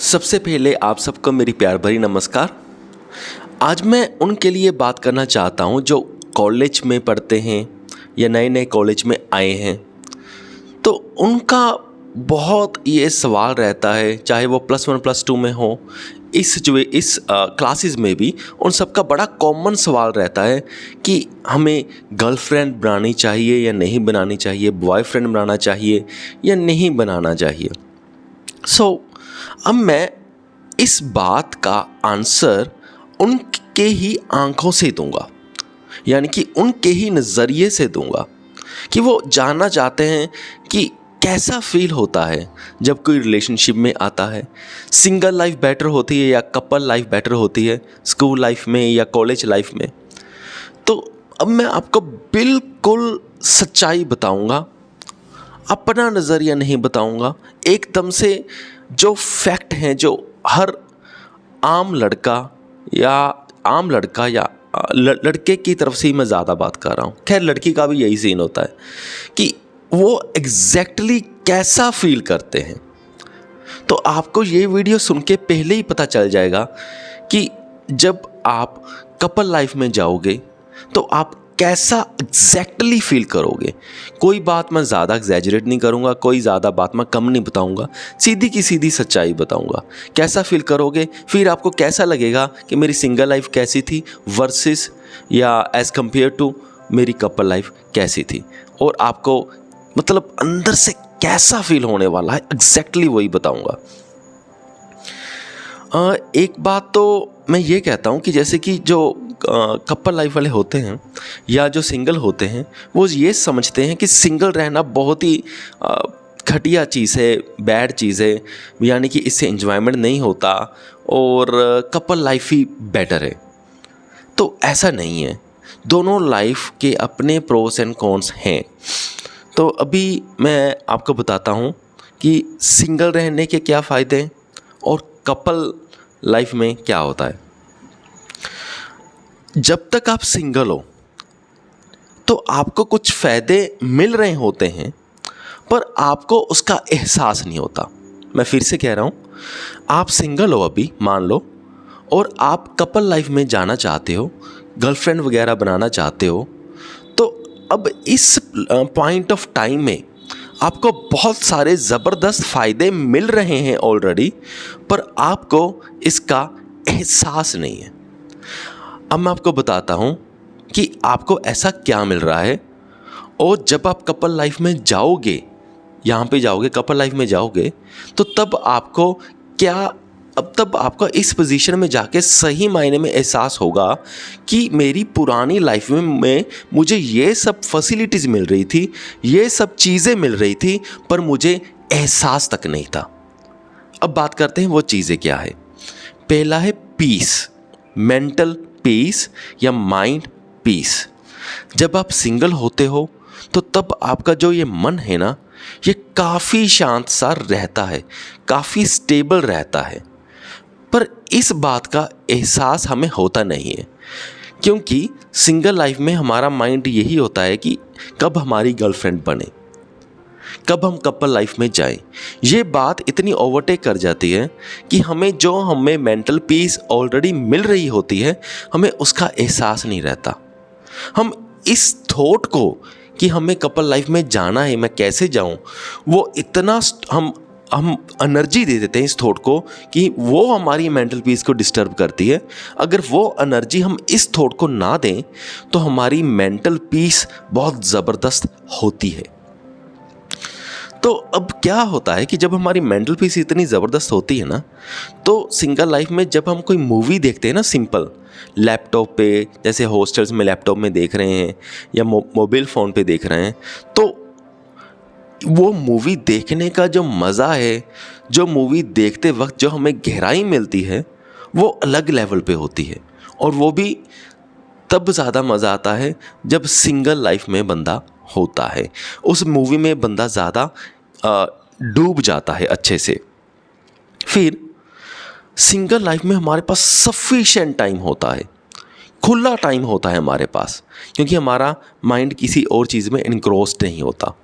सबसे पहले आप सबको मेरी प्यार भरी नमस्कार। आज मैं उनके लिए बात करना चाहता हूँ जो कॉलेज में पढ़ते हैं या नए नए कॉलेज में आए हैं। तो उनका बहुत ये सवाल रहता है, चाहे वो +1 +2 में हो, इस क्लासेस में भी उन सबका बड़ा कॉमन सवाल रहता है कि हमें गर्लफ्रेंड बनानी चाहिए या नहीं बनानी चाहिए, बॉयफ्रेंड बनाना चाहिए या नहीं बनाना चाहिए। अब मैं इस बात का आंसर उनके ही आंखों से दूंगा, यानी कि उनके ही नज़रिए से दूंगा कि वो जानना चाहते हैं कि कैसा फील होता है जब कोई रिलेशनशिप में आता है। सिंगल लाइफ बेटर होती है या कपल लाइफ बेटर होती है, स्कूल लाइफ में या कॉलेज लाइफ में। तो अब मैं आपको बिल्कुल सच्चाई बताऊंगा, अपना नज़रिया नहीं बताऊंगा, एकदम से जो फैक्ट हैं, जो हर आम लड़का या लड़के की तरफ से ही मैं ज़्यादा बात कर रहा हूँ। खैर लड़की का भी यही सीन होता है कि वो एग्जैक्टली कैसा फील करते हैं। तो आपको ये वीडियो सुन के पहले ही पता चल जाएगा कि जब आप कपल लाइफ में जाओगे तो आप कैसा एग्जैक्टली फील करोगे। कोई बात मैं ज़्यादा एग्जैजरेट नहीं करूँगा, कोई ज़्यादा बात मैं कम नहीं बताऊँगा, सीधी की सीधी सच्चाई बताऊँगा। कैसा फील करोगे, फिर आपको कैसा लगेगा कि मेरी सिंगल लाइफ कैसी थी वर्सेस या एज़ कम्पेयर टू मेरी कपल लाइफ कैसी थी, और आपको मतलब अंदर से कैसा फील होने वाला है, एग्जैक्टली वही बताऊँगा। एक बात तो मैं ये कहता हूँ कि जैसे कि जो कपल लाइफ वाले होते हैं या जो सिंगल होते हैं, वो ये समझते हैं कि सिंगल रहना बहुत ही घटिया चीज़ है, बैड चीज़ है, यानी कि इससे एंजॉयमेंट नहीं होता और कपल लाइफ ही बेटर है। तो ऐसा नहीं है, दोनों लाइफ के अपने प्रोस एंड कॉन्स हैं। तो अभी मैं आपको बताता हूँ कि सिंगल रहने के क्या फ़ायदे हैं और कपल लाइफ में क्या होता है। जब तक आप सिंगल हो तो आपको कुछ फ़ायदे मिल रहे होते हैं, पर आपको उसका एहसास नहीं होता। मैं फिर से कह रहा हूँ, आप सिंगल हो अभी मान लो, और आप कपल लाइफ में जाना चाहते हो, गर्लफ्रेंड वगैरह बनाना चाहते हो, तो अब इस पॉइंट ऑफ टाइम में आपको बहुत सारे ज़बरदस्त फ़ायदे मिल रहे हैं ऑलरेडी, पर आपको इसका एहसास नहीं है। अब मैं आपको बताता हूँ कि आपको ऐसा क्या मिल रहा है, और जब आप कपल लाइफ में जाओगे, यहाँ पे जाओगे, कपल लाइफ में जाओगे, तो तब आपको इस पोजीशन में जाके सही मायने में एहसास होगा कि मेरी पुरानी लाइफ में मुझे ये सब फैसिलिटीज़ मिल रही थी, ये सब चीज़ें मिल रही थी, पर मुझे एहसास तक नहीं था। अब बात करते हैं वो चीज़ें क्या है। पहला है पीस, मेंटल पीस या माइंड पीस। जब आप सिंगल होते हो तो तब आपका जो ये मन है ना, ये काफ़ी शांत सा रहता है, काफ़ी स्टेबल रहता है, पर इस बात का एहसास हमें होता नहीं है, क्योंकि सिंगल लाइफ में हमारा माइंड यही होता है कि कब हमारी गर्लफ्रेंड बने, कब हम कपल लाइफ में जाएं। ये बात इतनी ओवरटेक कर जाती है कि हमें मेंटल पीस ऑलरेडी मिल रही होती है, हमें उसका एहसास नहीं रहता। हम इस थॉट को कि हमें कपल लाइफ में जाना है, मैं कैसे जाऊं, वो इतना हम एनर्जी दे देते हैं इस थॉट को कि वो हमारी मेंटल पीस को डिस्टर्ब करती है। अगर वो एनर्जी हम इस थॉट को ना दें तो हमारी मेंटल पीस बहुत ज़बरदस्त होती है। तो अब क्या होता है कि जब हमारी मेंटल पीस इतनी ज़बरदस्त होती है ना, तो सिंगल लाइफ में जब हम कोई मूवी देखते हैं ना, सिंपल लैपटॉप पे, जैसे हॉस्टल्स में लैपटॉप में देख रहे हैं या मोबाइल फ़ोन पे देख रहे हैं, तो वो मूवी देखने का जो मज़ा है, जो मूवी देखते वक्त जो हमें गहराई मिलती है, वो अलग लेवल पे होती है। और वो भी तब ज़्यादा मज़ा आता है जब सिंगल लाइफ में बंदा होता है। उस मूवी में बंदा ज़्यादा डूब जाता है अच्छे से। फिर सिंगल लाइफ में हमारे पास सफिशिएंट टाइम होता है, खुला टाइम होता है हमारे पास, क्योंकि हमारा माइंड किसी और चीज़ में इनक्रोस्ड नहीं होता।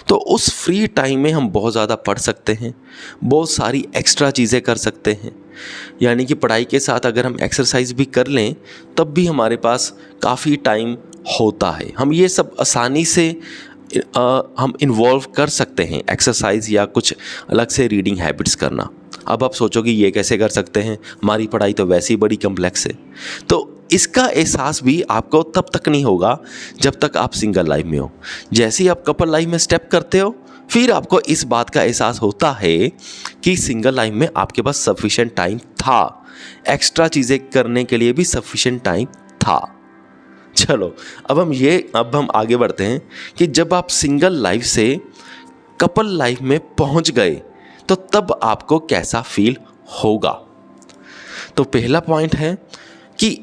तो उस फ्री टाइम में हम बहुत ज़्यादा पढ़ सकते हैं, बहुत सारी एक्स्ट्रा चीज़ें कर सकते हैं। यानी कि पढ़ाई के साथ अगर हम एक्सरसाइज भी कर लें तब भी हमारे पास काफ़ी टाइम होता है। हम ये सब आसानी से हम इन्वॉल्व कर सकते हैं, एक्सरसाइज या कुछ अलग से रीडिंग हैबिट्स करना। अब आप सोचोगे ये कैसे कर सकते हैं, हमारी पढ़ाई तो वैसे ही बड़ी कम्प्लेक्स है। तो इसका एहसास भी आपको तब तक नहीं होगा जब तक आप सिंगल लाइफ में हो। जैसे ही आप कपल लाइफ में स्टेप करते हो फिर आपको इस बात का एहसास होता है कि सिंगल लाइफ में आपके पास सफिशिएंट टाइम था, एक्स्ट्रा चीज़ें करने के लिए भी सफिशिएंट टाइम था। चलो अब हम आगे बढ़ते हैं कि जब आप सिंगल लाइफ से कपल लाइफ में पहुंच गए तो तब आपको कैसा फील होगा। तो पहला पॉइंट है कि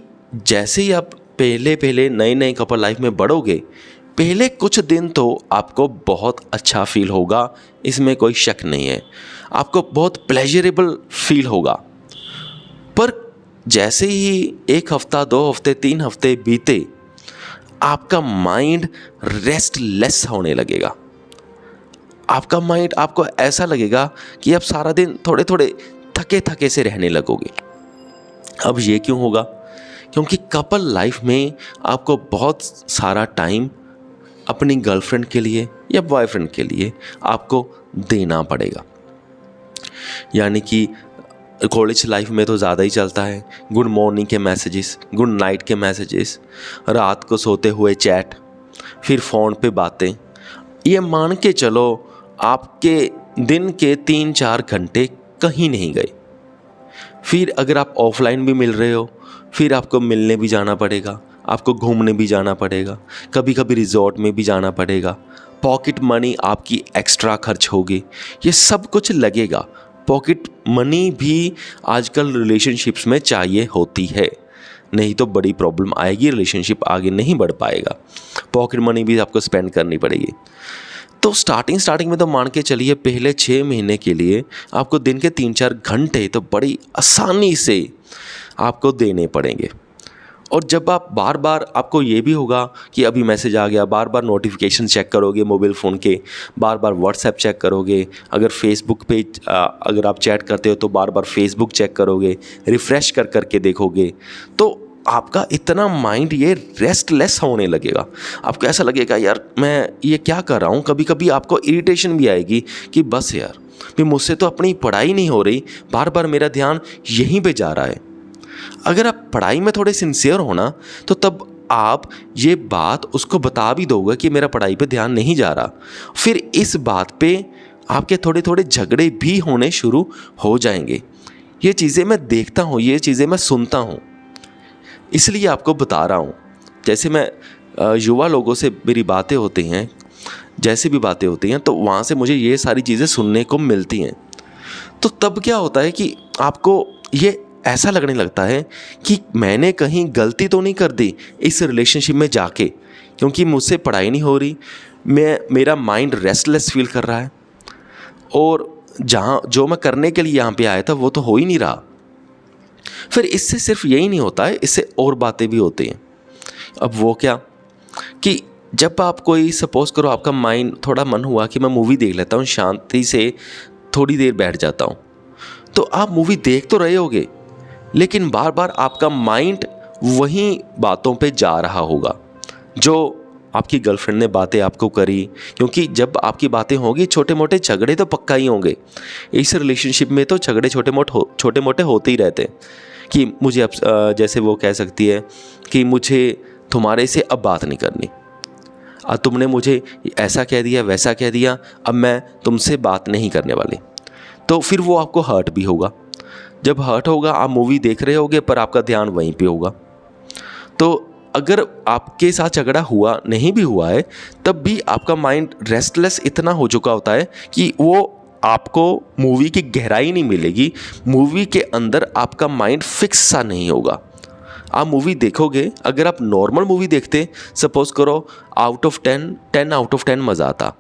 जैसे ही आप पहले नए कपल लाइफ में बढ़ोगे, पहले कुछ दिन तो आपको बहुत अच्छा फील होगा, इसमें कोई शक नहीं है। आपको बहुत प्लेजरेबल फील होगा। पर जैसे ही 1 हफ्ता, 2 हफ्ते, 3 हफ्ते बीते, आपका माइंड रेस्टलेस होने लगेगा। आपका माइंड, आपको ऐसा लगेगा कि आप सारा दिन थोड़े थोड़े थके थके से रहने लगोगे। अब ये क्यों होगा? क्योंकि कपल लाइफ में आपको बहुत सारा टाइम अपनी गर्लफ्रेंड के लिए या बॉयफ्रेंड के लिए आपको देना पड़ेगा। यानी कि कॉलेज लाइफ में तो ज़्यादा ही चलता है, गुड मॉर्निंग के मैसेजेस, गुड नाइट के मैसेजेस, रात को सोते हुए चैट, फिर फ़ोन पे बातें। ये मान के चलो आपके दिन के 3-4 घंटे कहीं नहीं गए। फिर अगर आप ऑफलाइन भी मिल रहे हो, फिर आपको मिलने भी जाना पड़ेगा, आपको घूमने भी जाना पड़ेगा, कभी कभी रिजॉर्ट में भी जाना पड़ेगा, पॉकेट मनी आपकी एक्स्ट्रा खर्च होगी, ये सब कुछ लगेगा। पॉकेट मनी भी आजकल रिलेशनशिप्स में चाहिए होती है, नहीं तो बड़ी प्रॉब्लम आएगी, रिलेशनशिप आगे नहीं बढ़ पाएगा। पॉकेट मनी भी आपको स्पेंड करनी पड़ेगी। तो स्टार्टिंग में तो मान के चलिए पहले 6 महीने के लिए आपको दिन के 3-4 घंटे तो बड़ी आसानी से आपको देने पड़ेंगे। और जब आप बार बार, आपको ये भी होगा कि अभी मैसेज आ गया, बार बार नोटिफिकेशन चेक करोगे मोबाइल फ़ोन के, बार बार व्हाट्सएप चेक करोगे, अगर फेसबुक पे अगर आप चैट करते हो तो बार बार फेसबुक चेक करोगे, रिफ़्रेश कर करके देखोगे, तो आपका इतना माइंड ये रेस्टलेस होने लगेगा। आपको ऐसा लगेगा यार मैं ये क्या कर रहा हूँ। कभी कभी आपको इरिटेशन भी आएगी कि बस यार भी मुझसे तो अपनी पढ़ाई नहीं हो रही, बार बार मेरा ध्यान यहीं पे जा रहा है। अगर आप पढ़ाई में थोड़े सिंसियर हो ना तो तब आप ये बात उसको बता भी दोगे कि मेरा पढ़ाई पे ध्यान नहीं जा रहा। फिर इस बात पे आपके थोड़े थोड़े झगड़े भी होने शुरू हो जाएंगे। ये चीज़ें मैं देखता हूँ, ये चीज़ें मैं सुनता हूँ, इसलिए आपको बता रहा हूँ। जैसे मैं युवा लोगों से मेरी बातें होती हैं, जैसे भी बातें होती हैं, तो वहाँ से मुझे ये सारी चीज़ें सुनने को मिलती हैं। तो तब क्या होता है कि आपको ये ऐसा लगने लगता है कि मैंने कहीं गलती तो नहीं कर दी इस रिलेशनशिप में जाके, क्योंकि मुझसे पढ़ाई नहीं हो रही, मेरा माइंड रेस्टलेस फील कर रहा है, और जो मैं करने के लिए यहाँ पे आया था वो तो हो ही नहीं रहा। फिर इससे सिर्फ यही नहीं होता है, इससे और बातें भी होती हैं। अब वो क्या कि जब आप कोई, सपोज़ करो आपका माइंड, थोड़ा मन हुआ कि मैं मूवी देख लेता हूँ, शांति से थोड़ी देर बैठ जाता हूँ, तो आप मूवी देख तो रहे होगे लेकिन बार बार आपका माइंड वहीं बातों पे जा रहा होगा जो आपकी गर्लफ्रेंड ने बातें आपको करी। क्योंकि जब आपकी बातें होंगी, छोटे मोटे झगड़े तो पक्का ही होंगे। इस रिलेशनशिप में तो झगड़े छोटे मोटे होते ही रहते हैं कि मुझे अब, जैसे वो कह सकती है कि मुझे तुम्हारे से अब बात नहीं करनी, तुमने मुझे ऐसा कह दिया, वैसा कह दिया, अब मैं तुमसे बात नहीं करने वाली। तो फिर वो आपको हर्ट भी होगा। जब हर्ट होगा, आप मूवी देख रहे होगे पर आपका ध्यान वहीं पे होगा। तो अगर आपके साथ झगड़ा हुआ नहीं भी हुआ है तब भी आपका माइंड रेस्टलेस इतना हो चुका होता है कि वो आपको मूवी की गहराई नहीं मिलेगी, मूवी के अंदर आपका माइंड फिक्स सा नहीं होगा। आप मूवी देखोगे, अगर आप नॉर्मल मूवी देखते, सपोज़ करो आउट ऑफ 10 आउट ऑफ 10 मज़ा आता,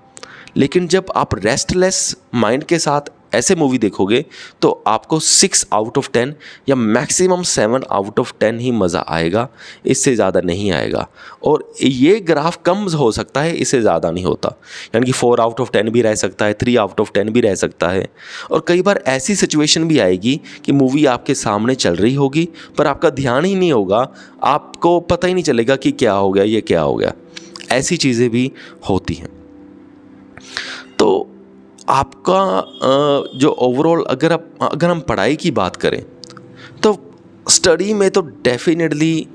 लेकिन जब आप रेस्टलेस माइंड के साथ ऐसे मूवी देखोगे तो आपको 6 आउट ऑफ 10 या मैक्सिमम 7 आउट ऑफ 10 ही मज़ा आएगा, इससे ज़्यादा नहीं आएगा। और ये ग्राफ कम हो सकता है, इससे ज़्यादा नहीं होता, यानी कि 4 आउट ऑफ 10 भी रह सकता है, 3 आउट ऑफ 10 भी रह सकता है। और कई बार ऐसी सिचुएशन भी आएगी कि मूवी आपके सामने चल रही होगी पर आपका ध्यान ही नहीं होगा, आपको पता ही नहीं चलेगा कि क्या हो गया, ये क्या हो गया। ऐसी चीज़ें भी होती हैं। तो आपका जो ओवरऑल अगर हम पढ़ाई की बात करें तो स्टडी में तो डेफिनेटली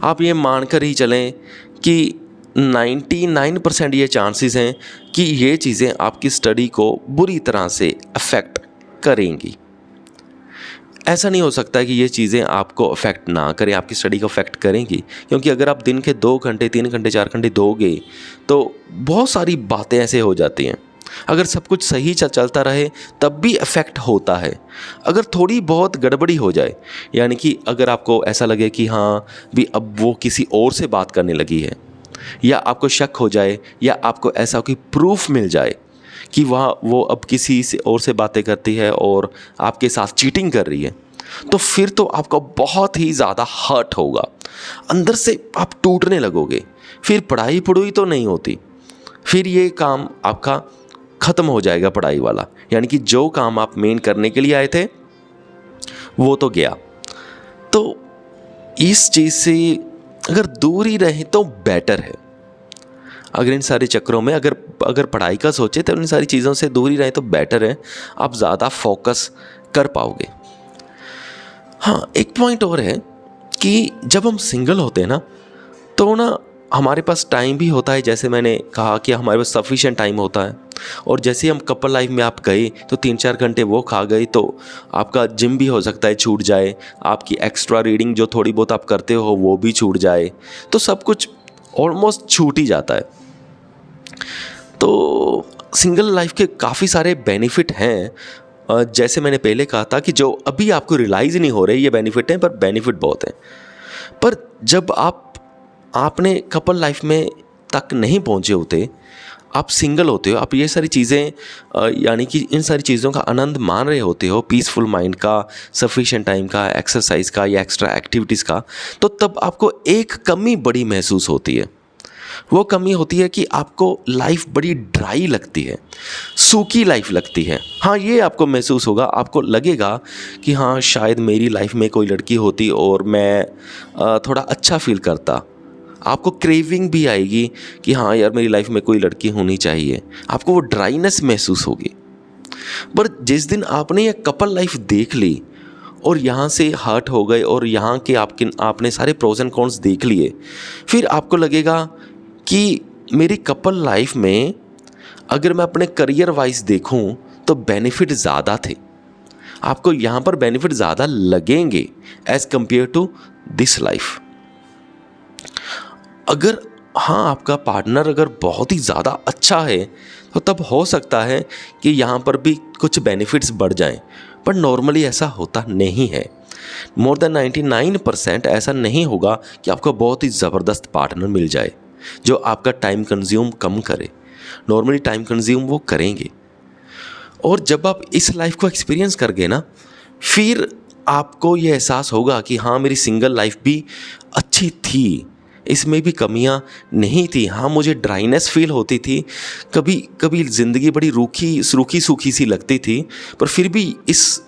आप ये मानकर ही चलें कि 99% ये चांसेस हैं कि ये चीज़ें आपकी स्टडी को बुरी तरह से अफेक्ट करेंगी। ऐसा नहीं हो सकता कि ये चीज़ें आपको अफेक्ट ना करें, आपकी स्टडी को अफेक्ट करेंगी, क्योंकि अगर आप दिन के 2 घंटे 3 घंटे 4 घंटे दोगे तो बहुत सारी बातें ऐसे हो जाती हैं। अगर सब कुछ सही चलता रहे तब भी इफ़ेक्ट होता है। अगर थोड़ी बहुत गड़बड़ी हो जाए, यानी कि अगर आपको ऐसा लगे कि हाँ भी अब वो किसी और से बात करने लगी है, या आपको शक हो जाए, या आपको ऐसा कोई प्रूफ मिल जाए कि वो अब किसी से और से बातें करती है और आपके साथ चीटिंग कर रही है, तो फिर तो आपको बहुत ही ज़्यादा हर्ट होगा, अंदर से आप टूटने लगोगे। फिर पढ़ाई तो नहीं होती, फिर ये काम आपका ख़त्म हो जाएगा पढ़ाई वाला, यानी कि जो काम आप मेन करने के लिए आए थे वो तो गया। तो इस चीज़ से अगर दूर ही रहे तो बेटर है। अगर इन सारे चक्रों में अगर पढ़ाई का सोचे तो इन सारी चीज़ों से दूर ही रहे तो बेटर है, आप ज़्यादा फोकस कर पाओगे। हाँ, एक पॉइंट और है कि जब हम सिंगल होते हैं ना तो ना हमारे पास टाइम भी होता है, जैसे मैंने कहा कि हमारे पास सफिशिएंट टाइम होता है। और जैसे हम कपल लाइफ में आप गए तो 3-4 घंटे वो खा गए तो आपका जिम भी हो सकता है छूट जाए, आपकी एक्स्ट्रा रीडिंग जो थोड़ी बहुत आप करते हो वो भी छूट जाए, तो सब कुछ ऑलमोस्ट छूट ही जाता है। तो सिंगल लाइफ के काफ़ी सारे बेनिफिट हैं, जैसे मैंने पहले कहा था कि जो अभी आपको रियलाइज़ नहीं हो रहे ये बेनिफिट हैं, पर बेनिफिट बहुत हैं। पर जब आपने कपल लाइफ में तक नहीं पहुंचे होते, आप सिंगल होते हो, आप ये सारी चीज़ें यानी कि इन सारी चीज़ों का आनंद मान रहे होते हो, पीसफुल माइंड का, सफिशिएंट टाइम का, एक्सरसाइज का या एक्स्ट्रा एक्टिविटीज़ का, तो तब आपको एक कमी बड़ी महसूस होती है। वो कमी होती है कि आपको लाइफ बड़ी ड्राई लगती है, सूखी लाइफ लगती है। हाँ, ये आपको महसूस होगा, आपको लगेगा कि हाँ शायद मेरी लाइफ में कोई लड़की होती और मैं थोड़ा अच्छा फील करता। आपको क्रेविंग भी आएगी कि हाँ यार मेरी लाइफ में कोई लड़की होनी चाहिए, आपको वो ड्राइनेस महसूस होगी। पर जिस दिन आपने ये कपल लाइफ देख ली और यहाँ से हर्ट हो गए और यहाँ के आपने सारे प्रोज एंड कॉन्स देख लिए, फिर आपको लगेगा कि मेरी कपल लाइफ में अगर मैं अपने करियर वाइज देखूँ तो बेनिफिट ज़्यादा थे। आपको यहाँ पर बेनिफिट ज़्यादा लगेंगे as compare to this life. अगर हाँ आपका पार्टनर अगर बहुत ही ज़्यादा अच्छा है तो तब हो सकता है कि यहाँ पर भी कुछ बेनिफिट्स बढ़ जाएं, पर नॉर्मली ऐसा होता नहीं है। मोर देन 99% ऐसा नहीं होगा कि आपको बहुत ही ज़बरदस्त पार्टनर मिल जाए जो आपका टाइम कंज्यूम कम करे। नॉर्मली टाइम कंज्यूम वो करेंगे। और जब आप इस लाइफ को एक्सपीरियंस कर गए ना, फिर आपको ये एहसास होगा कि हाँ मेरी सिंगल लाइफ भी अच्छी थी, इसमें भी कमियां नहीं थी। हाँ मुझे ड्राइनेस फील होती थी, कभी कभी ज़िंदगी बड़ी रूखी सूखी सी लगती थी, पर फिर भी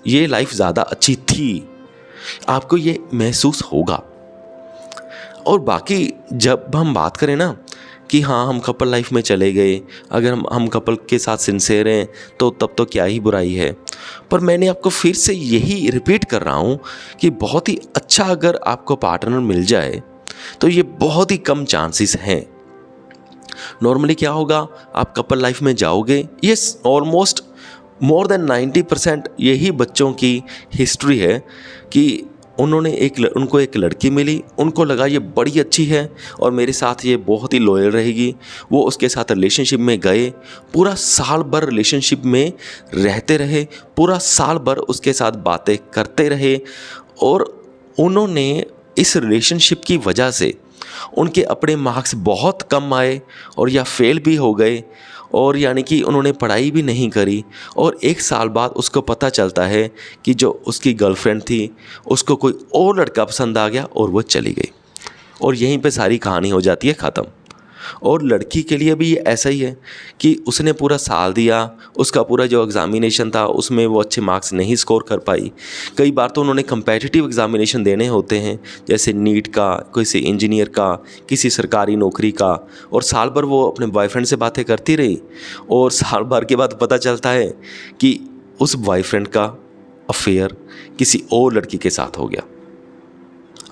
ये लाइफ ज़्यादा अच्छी थी, आपको ये महसूस होगा। और बाकी जब हम बात करें ना कि हाँ हम कपल लाइफ में चले गए, अगर हम कपल के साथ सिंसेयर हैं तो तब तो क्या ही बुराई है। पर मैंने आपको फिर से यही रिपीट कर रहा हूँ कि बहुत ही अच्छा अगर आपको पार्टनर मिल जाए तो ये बहुत ही कम चांसेस हैं। नॉर्मली क्या होगा, आप कपल लाइफ में जाओगे, ये ऑलमोस्ट मोर देन 90% यही बच्चों की हिस्ट्री है कि उनको एक लड़की मिली, उनको लगा ये बड़ी अच्छी है और मेरे साथ ये बहुत ही लॉयल रहेगी। वो उसके साथ रिलेशनशिप में गए, पूरा साल भर रिलेशनशिप में रहते रहे, पूरा साल भर उसके साथ बातें करते रहे, और उन्होंने इस रिलेशनशिप की वजह से उनके अपने मार्क्स बहुत कम आए और या फेल भी हो गए, और यानी कि उन्होंने पढ़ाई भी नहीं करी और 1 साल बाद उसको पता चलता है कि जो उसकी गर्लफ्रेंड थी उसको कोई और लड़का पसंद आ गया और वो चली गई, और यहीं पे सारी कहानी हो जाती है ख़त्म। और लड़की के लिए भी ये ऐसा ही है कि उसने पूरा साल दिया, उसका पूरा जो एग्ज़ामिनेशन था उसमें वो अच्छे मार्क्स नहीं स्कोर कर पाई। कई बार तो उन्होंने कम्पेटिटिव एग्ज़ामिनेशन देने होते हैं, जैसे नीट का, किसी इंजीनियर का, किसी सरकारी नौकरी का, और साल भर वो अपने बॉयफ्रेंड से बातें करती रही और साल भर के बाद पता चलता है कि उस बॉयफ्रेंड का अफेयर किसी और लड़की के साथ हो गया।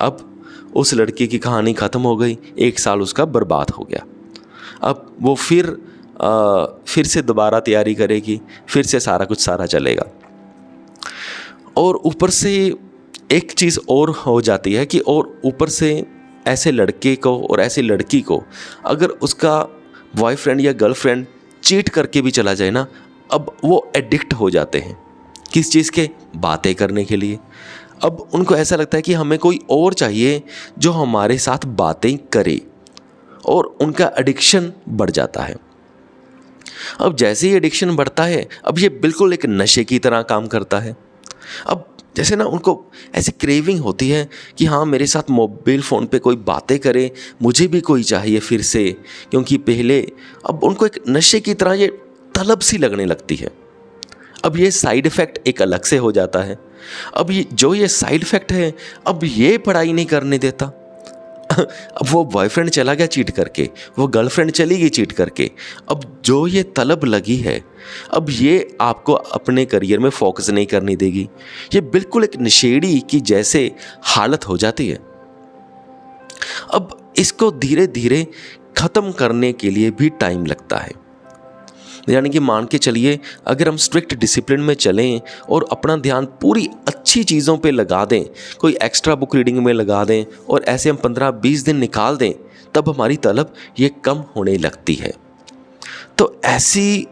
अब उस लड़की की कहानी ख़त्म हो गई, 1 साल उसका बर्बाद हो गया। अब वो फिर से दोबारा तैयारी करेगी, फिर से सारा कुछ सारा चलेगा। और ऊपर से एक चीज़ और हो जाती है कि और ऊपर से ऐसे लड़के को और ऐसी लड़की को अगर उसका बॉयफ्रेंड या गर्लफ्रेंड चीट करके भी चला जाए ना, अब वो एडिक्ट हो जाते हैं किस चीज़ के, बातें करने के लिए। अब उनको ऐसा लगता है कि हमें कोई और चाहिए जो हमारे साथ बातें करे, और उनका एडिक्शन बढ़ जाता है। अब जैसे ही एडिक्शन बढ़ता है, अब ये बिल्कुल एक नशे की तरह काम करता है। अब जैसे ना उनको ऐसी क्रेविंग होती है कि हाँ मेरे साथ मोबाइल फ़ोन पे कोई बातें करे, मुझे भी कोई चाहिए फिर से, क्योंकि पहले, अब उनको एक नशे की तरह ये तलब सी लगने लगती है। अब ये साइड इफ़ेक्ट एक अलग से हो जाता है। अब ये साइड इफ़ेक्ट है, अब ये पढ़ाई नहीं करने देता। अब वो बॉयफ्रेंड चला गया चीट करके, वो गर्लफ्रेंड चली गई चीट करके। अब जो ये तलब लगी है, अब ये आपको अपने करियर में फोकस नहीं करने देगी। ये बिल्कुल एक नशेड़ी की जैसे हालत हो जाती है। अब इसको धीरे धीरे ख़त्म करने के लिए भी टाइम लगता है। यानी कि मान के चलिए, अगर हम स्ट्रिक्ट डिसिप्लिन में चलें और अपना ध्यान पूरी अच्छी चीज़ों पे लगा दें, कोई एक्स्ट्रा बुक रीडिंग में लगा दें और ऐसे हम 15-20 दिन निकाल दें, तब हमारी तलब ये कम होने लगती है। तो ऐसी,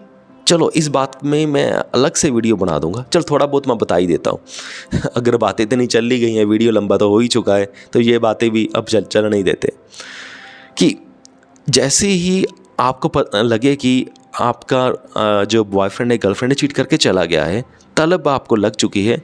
चलो इस बात में मैं अलग से वीडियो बना दूंगा। चल थोड़ा बहुत मैं बता ही देता हूँ। अगर बातें इतनी चल ही गई हैं, वीडियो लंबा तो हो ही चुका है, तो ये बातें भी अब चल नहीं देते। कि जैसे ही आपको लगे कि आपका जो बॉयफ्रेंड है गर्लफ्रेंड है चीट करके चला गया है, तलब आपको लग चुकी है,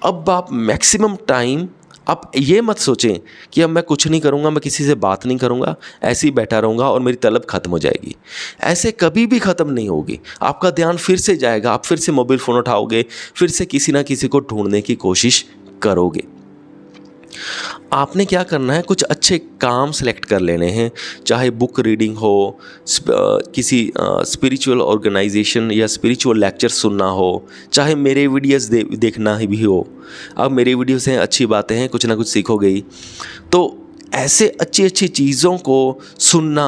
अब आप मैक्सिमम टाइम आप ये मत सोचें कि अब मैं कुछ नहीं करूँगा, मैं किसी से बात नहीं करूँगा, ऐसे ही बैठा रहूँगा और मेरी तलब ख़त्म हो जाएगी। ऐसे कभी भी ख़त्म नहीं होगी। आपका ध्यान फिर से जाएगा, आप फिर से मोबाइल फ़ोन उठाओगे, फिर से किसी ना किसी को ढूंढने की कोशिश करोगे। आपने क्या करना है, कुछ अच्छे काम सेलेक्ट कर लेने हैं, चाहे बुक रीडिंग हो, किसी स्पिरिचुअल ऑर्गेनाइजेशन या स्पिरिचुअल लेक्चर सुनना हो, चाहे मेरे वीडियोस देखना ही भी हो। अब मेरे वीडियोस हैं, अच्छी बातें हैं, कुछ ना कुछ सीखोगे ही। तो ऐसे अच्छी अच्छी चीज़ों को सुनना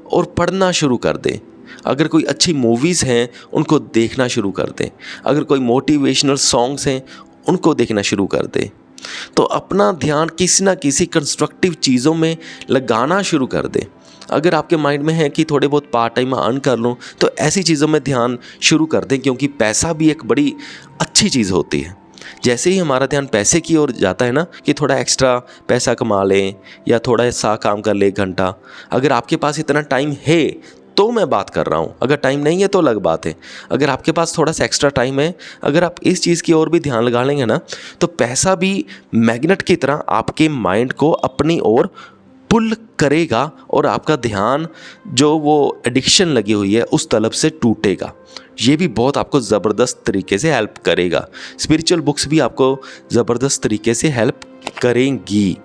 और पढ़ना शुरू कर दें। अगर कोई अच्छी मूवीज़ हैं उनको देखना शुरू कर दें। अगर कोई मोटिवेशनल सॉन्ग्स हैं उनको देखना शुरू कर दें। तो अपना ध्यान किसी ना किसी कंस्ट्रक्टिव चीज़ों में लगाना शुरू कर दें। अगर आपके माइंड में है कि थोड़े बहुत पार्ट टाइम अर्न कर लूँ, तो ऐसी चीज़ों में ध्यान शुरू कर दें, क्योंकि पैसा भी एक बड़ी अच्छी चीज़ होती है। जैसे ही हमारा ध्यान पैसे की ओर जाता है ना, कि थोड़ा एक्स्ट्रा पैसा कमा लें या थोड़ा सा काम कर ले 1 घंटा, अगर आपके पास इतना टाइम है तो मैं बात कर रहा हूँ, अगर टाइम नहीं है तो अलग बात है। अगर आपके पास थोड़ा सा एक्स्ट्रा टाइम है, अगर आप इस चीज़ की ओर भी ध्यान लगा लेंगे ना, तो पैसा भी मैग्नेट की तरह आपके माइंड को अपनी ओर पुल करेगा और आपका ध्यान जो वो एडिक्शन लगी हुई है उस तलब से टूटेगा। ये भी बहुत आपको ज़बरदस्त तरीके से हेल्प करेगा। स्पिरिचुअल बुक्स भी आपको ज़बरदस्त तरीके से हेल्प करेंगी,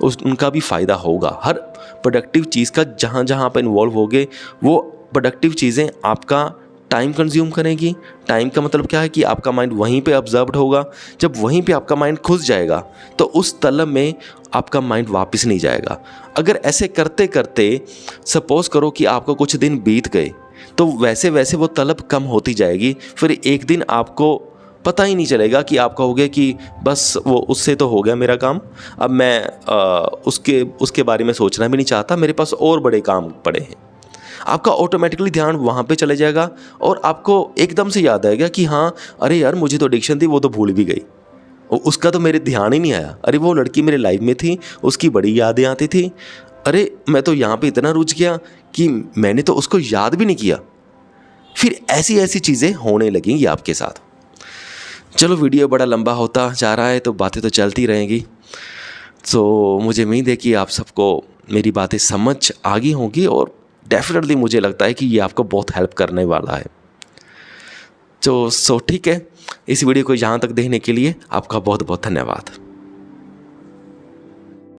उनका भी फ़ायदा होगा। हर प्रोडक्टिव चीज़ का जहाँ जहाँ आप इन्वॉल्व होगे, वो प्रोडक्टिव चीज़ें आपका टाइम कंज्यूम करेंगी। टाइम का मतलब क्या है कि आपका माइंड वहीं पे ऑब्जर्व्ड होगा। जब वहीं पे आपका माइंड घुस जाएगा तो उस तलब में आपका माइंड वापस नहीं जाएगा। अगर ऐसे करते करते सपोज़ करो कि आपको कुछ दिन बीत गए, तो वैसे वैसे वो तलब कम होती जाएगी। फिर एक दिन आपको पता ही नहीं चलेगा कि आप कहोगे कि बस वो उससे तो हो गया मेरा काम, अब मैं उसके बारे में सोचना भी नहीं चाहता, मेरे पास और बड़े काम पड़े हैं। आपका ऑटोमेटिकली ध्यान वहाँ पे चले जाएगा और आपको एकदम से याद आएगा कि हाँ, अरे यार मुझे तो एडिक्शन थी, वो तो भूल भी गई, उसका तो मेरे ध्यान ही नहीं आया। अरे वो लड़की मेरे लाइफ में थी, उसकी बड़ी यादें आती थी। अरे मैं तो यहाँ पे इतना रुझ गया कि मैंने तो उसको याद भी नहीं किया। फिर ऐसी ऐसी चीज़ें होने लगेंगी आपके साथ। चलो वीडियो बड़ा लंबा होता जा रहा है तो बातें तो चलती रहेंगी। तो मुझे उम्मीद है कि आप सबको मेरी बातें समझ आ गई होंगी और डेफिनेटली मुझे लगता है कि ये आपको बहुत हेल्प करने वाला है। तो ठीक है, इस वीडियो को यहाँ तक देखने के लिए आपका बहुत बहुत धन्यवाद।